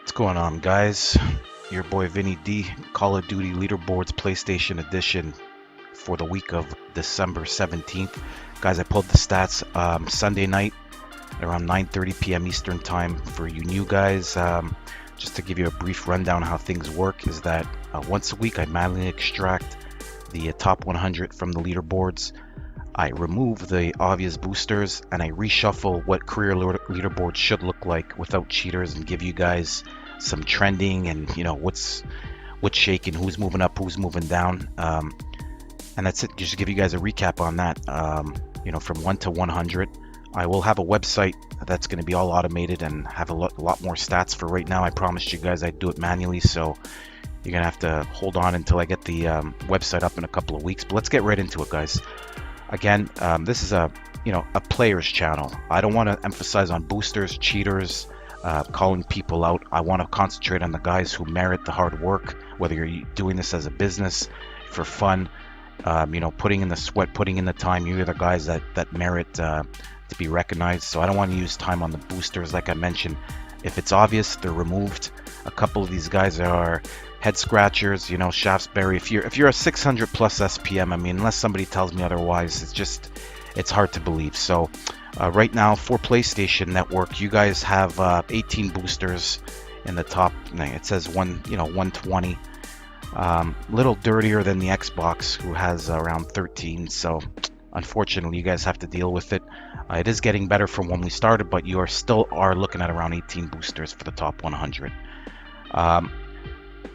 What's going on, guys? Your boy Vinny D, Call of Duty Leaderboards PlayStation Edition for the week of December 17th. Guys, I pulled the stats Sunday night around 9:30 p.m. Eastern Time. For you new guys, just to give you a brief rundown how things work is that once a week I manually extract the top 100 from the leaderboards. I remove the obvious boosters and I reshuffle what career leaderboards should look like without cheaters and give you guys some trending and what's shaking, who's moving up, who's moving down, and that's it. Just give you guys a recap on that. From 1 to 100. I will have a website that's going to be all automated and have a lot more stats. For right now, I promised you guys I'd do it manually, so you're gonna have to hold on until I get the website up in a couple of weeks. But let's get right into it, guys. Again, this is a player's channel. I don't want to emphasize on boosters, cheaters, calling people out. I want to concentrate on the guys who merit the hard work, whether you're doing this as a business, for fun, putting in the sweat, putting in the time. You're the guys that merit to be recognized. So I don't want to use time on the boosters. Like I mentioned, if it's obvious, they're removed. A couple of these guys are head scratchers, Shaftesbury. If you're a 600 plus SPM, I mean, unless somebody tells me otherwise, it's hard to believe. So right now for PlayStation Network, you guys have 18 boosters in the top. It says 120. Little dirtier than the Xbox, who has around 13. So unfortunately, you guys have to deal with it. It is getting better from when we started, but you are looking at around 18 boosters for the top 100.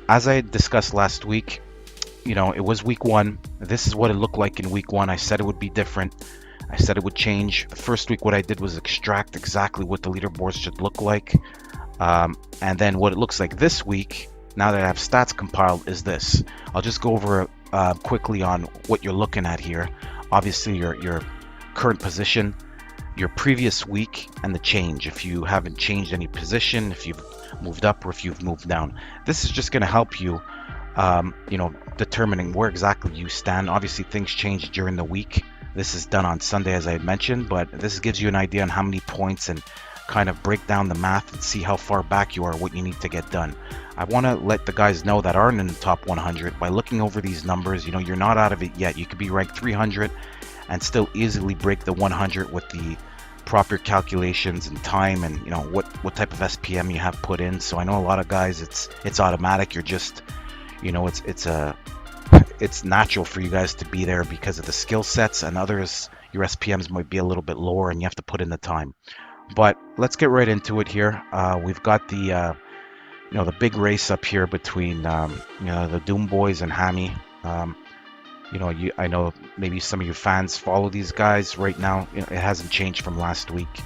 As I discussed last week, it was week one. This is what it looked like in week one. I said it would be different. I said it would change. The first week, what I did was extract exactly what the leaderboards should look like. And then what it looks like this week, now that I have stats compiled, is this. I'll just go over quickly on what you're looking at here. Obviously, your current position, your previous week, and the change. If you haven't changed any position, if you've moved up or if you've moved down, this is just going to help you determining where exactly you stand. Obviously, things change during the week. This is done on Sunday, as I mentioned, but this gives you an idea on how many points and kind of break down the math and see how far back you are, what you need to get done. I want to let the guys know that aren't in the top 100 by looking over these numbers. You're not out of it yet. You could be ranked 300 and still easily break the 100 with the proper calculations and time and what type of SPM you have put in. So I know a lot of guys it's automatic. You're just it's natural for you guys to be there because of the skill sets, and others your SPMs might be a little bit lower and you have to put in the time. But let's get right into it here. We've got the the big race up here between the Doom Boys and Hami. I know maybe some of you fans follow these guys right now. It hasn't changed from last week.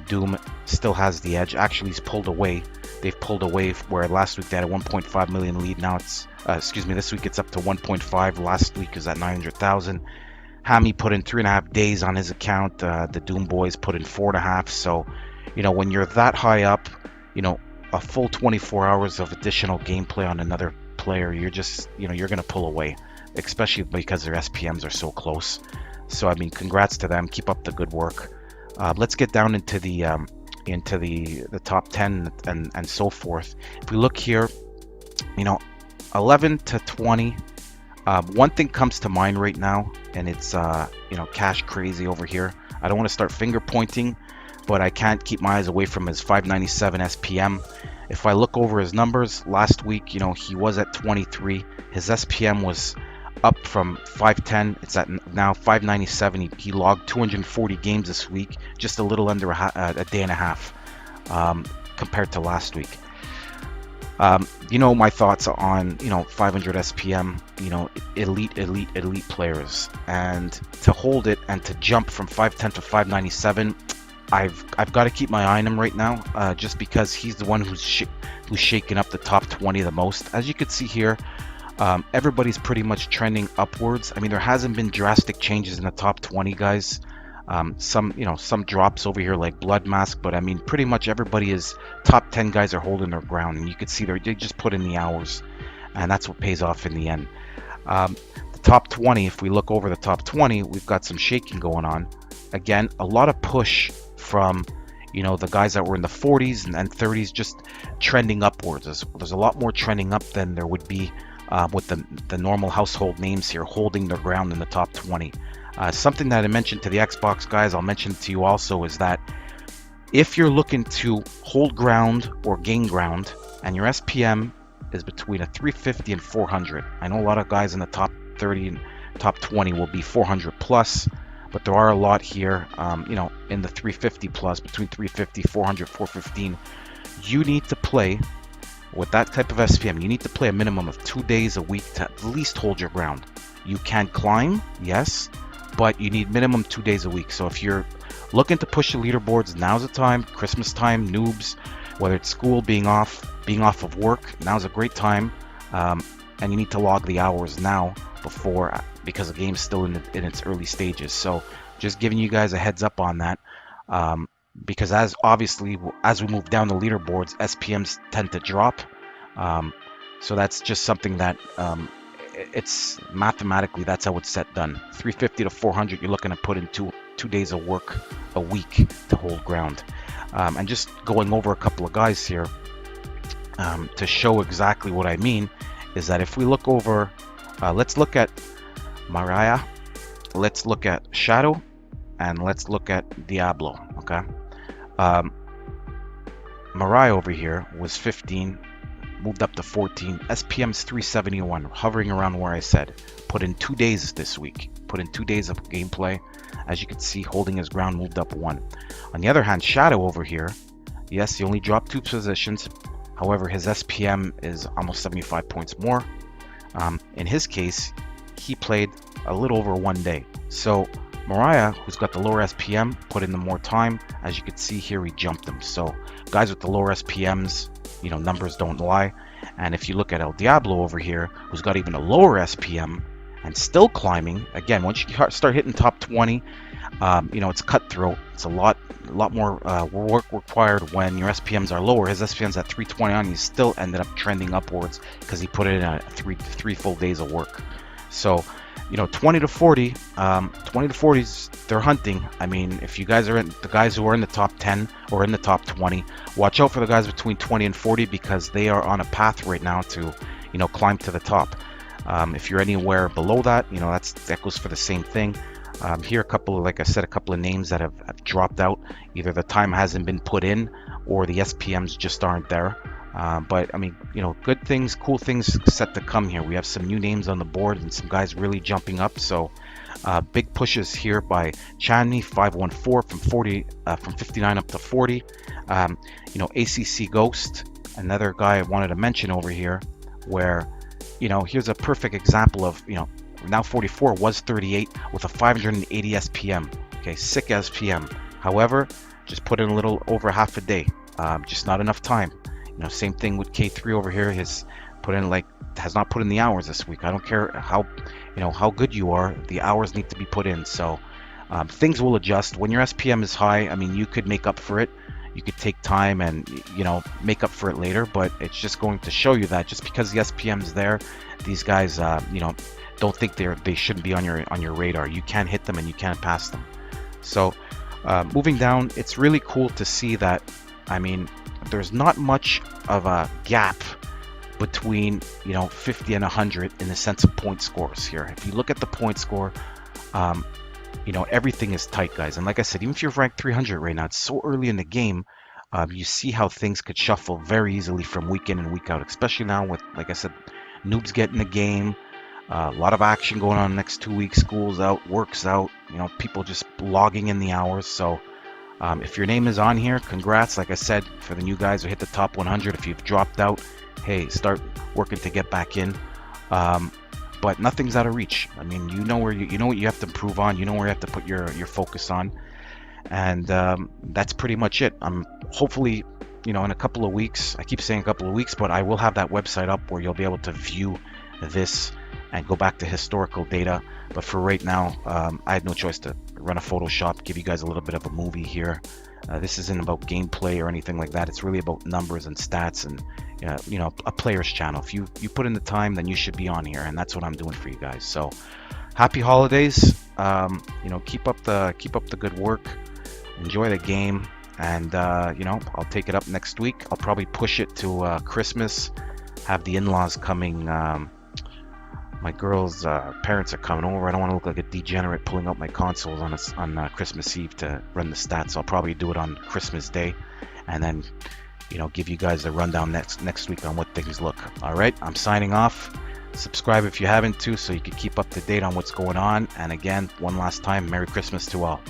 Doom still has the edge. Actually, he's pulled away. They've pulled away where last week they had a 1.5 million lead. Now it's this week it's up to 1.5. Last week is at 900,000. Hami put in 3.5 days on his account. The Doom Boys put in 4.5. So when you're that high up, a full 24 hours of additional gameplay on another player, you're just you're gonna pull away, especially because their SPMs are so close. So I mean, congrats to them. Keep up the good work. Let's get down into the top 10 and so forth. If we look here, 11 to 20. One thing comes to mind right now, and it's Cash Crazy over here. I don't want to start finger pointing, but I can't keep my eyes away from his 597 SPM. If I look over his numbers last week, he was at 23. His SPM was up from 510. It's at now 597. He logged 240 games this week, just a little under a day and a half compared to last week. My thoughts on 500 SPM, elite players, and to hold it and to jump from 510 to 597. I've got to keep my eye on him right now, just because he's the one who's shaking up the top 20 the most. As you can see here, everybody's pretty much trending upwards. I mean, there hasn't been drastic changes in the top 20 guys. Some drops over here like Blood Mask, but I mean, pretty much everybody is top 10 guys are holding their ground, and you can see they just put in the hours, and that's what pays off in the end. The top 20, if we look over the top 20, we've got some shaking going on. Again, a lot of push from you know, the guys that were in the 40s and 30s just trending upwards. There's a lot more trending up than there would be with the normal household names here holding their ground in the top 20. Something that I mentioned to the Xbox guys, I'll mention to you also, is that if you're looking to hold ground or gain ground and your SPM is between a 350 and 400, I know a lot of guys in the top 30 and top 20 will be 400 plus, but there are a lot here, you know, in the 350 plus, between 350, 400, 415. You need to play with that type of SPM. You need to play a minimum of 2 days a week to at least hold your ground. You can climb, yes, but you need minimum 2 days a week. So if you're looking to push the leaderboards, now's the time. Christmas time, noobs, whether it's school, being off of work, now's a great time. And you need to log the hours now before, because the game's still in its early stages. So just giving you guys a heads up on that, because as we move down the leaderboards, SPMs tend to drop. So that's just something that it's mathematically, that's how it's set done. 350 to 400, you're looking to put in two days of work a week to hold ground. And just going over a couple of guys here to show exactly what I mean is that if we look over, let's look at MaraaYa, let's look at Shadow, and let's look at Diablo. Okay, MaraaYa over here was 15, moved up to 14. SPM's 371, hovering around where I said. Put in 2 days this week. Put in 2 days of gameplay. As you can see, holding his ground, moved up 1. On the other hand, Shadow over here, yes, he only dropped 2 positions. However, his SPM is almost 75 points more. In his case, he played a little over 1 day. So MaraaYa, who's got the lower SPM, put in the more time. As you can see here, he jumped them. So guys with the lower SPMs, you know, numbers don't lie. And if you look at El Diablo over here, who's got even a lower SPM and still climbing, again, once you start hitting top 20, you know, it's cutthroat. It's a lot more work required when your SPMs are lower. His SPM's at 329. He still ended up trending upwards because he put in three full days of work. So, you know, 20 to 40, 20 to 40s, they're hunting. I mean, if you guys are the guys who are in the top 10 or in the top 20, watch out for the guys between 20 and 40, because they are on a path right now to, you know, climb to the top. If you're anywhere below that, you know, that goes for the same thing. Here, like I said, a couple of names that have dropped out. Either the time hasn't been put in, or the SPMs just aren't there. But I mean, you know, good things, cool things set to come here. We have some new names on the board and some guys really jumping up. So big pushes here by Channy 514 from 59 up to 40. You know, ACC Ghost, another guy I wanted to mention over here, where, you know, here's a perfect example of, you know, now 44, was 38 with a 580 SPM. Okay, sick SPM. However, just put in a little over half a day. Just not enough time. You know, same thing with K3 over here. Has not put in the hours this week. I don't care how, you know, how good you are. The hours need to be put in. So things will adjust. When your SPM is high, I mean, you could make up for it. You could take time and, you know, make up for it later. But it's just going to show you that just because the SPM is there, these guys, you know, don't think they shouldn't be on your radar. You can hit them and you can pass them. So moving down, it's really cool to see that. I mean, there's not much of a gap between, you know, 50 and 100 in the sense of point scores here. If you look at the point score, you know, everything is tight, guys. And like I said, even if you're ranked 300 right now, it's so early in the game. You see how things could shuffle very easily from week in and week out, especially now with, like I said, noobs getting the game. A lot of action going on the next 2 weeks. School's out, work's out, you know, people just logging in the hours. So if your name is on here, congrats. Like I said, for the new guys who hit the top 100, if you've dropped out, hey, start working to get back in. But nothing's out of reach. I mean, you know where you know what you have to improve on. You know where you have to put your focus on, and that's pretty much it. Hopefully, you know, in a couple of weeks. I keep saying a couple of weeks, but I will have that website up where you'll be able to view this and go back to historical data. But for right now, I had no choice to run a Photoshop, give you guys a little bit of a movie here. This isn't about gameplay or anything like that. It's really about numbers and stats and you know, a player's channel. If you put in the time, then you should be on here, and that's what I'm doing for you guys. So happy holidays. You know, keep up the good work, enjoy the game, And you know, I'll take it up next week. I'll probably push it to Christmas. Have the in-laws coming. My girl's parents are coming over. I don't want to look like a degenerate pulling out my consoles on Christmas Eve to run the stats. I'll probably do it on Christmas Day, and then, you know, give you guys a rundown next week on what things look. All right, I'm signing off. Subscribe if you haven't to, so you can keep up to date on what's going on. And again, one last time, Merry Christmas to all.